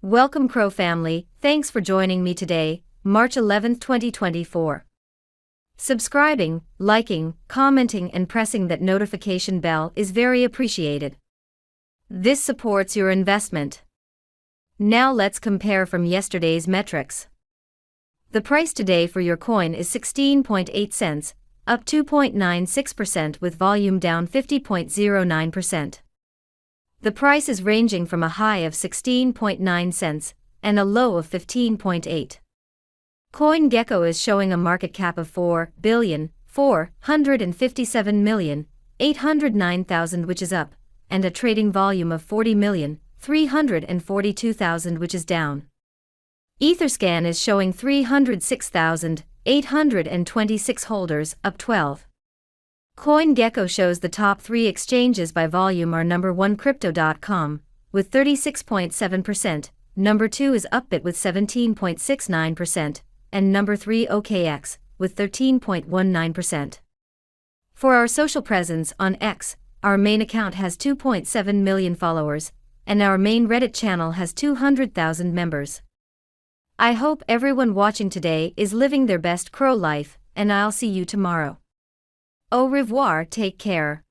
Welcome CRO family, thanks for joining me today, March 11, 2024. Subscribing, liking, commenting and pressing that notification bell is very appreciated. This supports your investment. Now let's compare from yesterday's metrics. The price today for your coin is 16.8 cents, up 2.96% with volume down 50.09%. The price is ranging from a high of 16.9 cents and a low of 15.8. CoinGecko is showing a market cap of 4,457,809,000 which is up, and a trading volume of 40,342,000 which is down. Etherscan is showing 306,826 holders, up 12. CoinGecko shows the top 3 exchanges by volume are number 1 Crypto.com, with 36.7%, number 2 is Upbit with 17.69%, and number 3 OKX, with 13.19%. For our social presence on X, our main account has 2.7 million followers, and our main Reddit channel has 200,000 members. I hope everyone watching today is living their best CRO life, and I'll see you tomorrow. Au revoir, take care.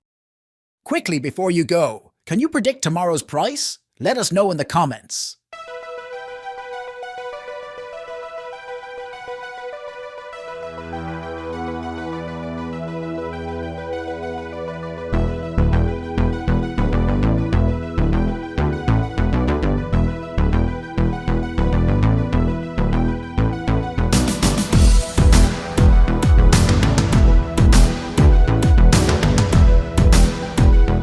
Quickly before you go, can you predict tomorrow's price? Let us know in the comments.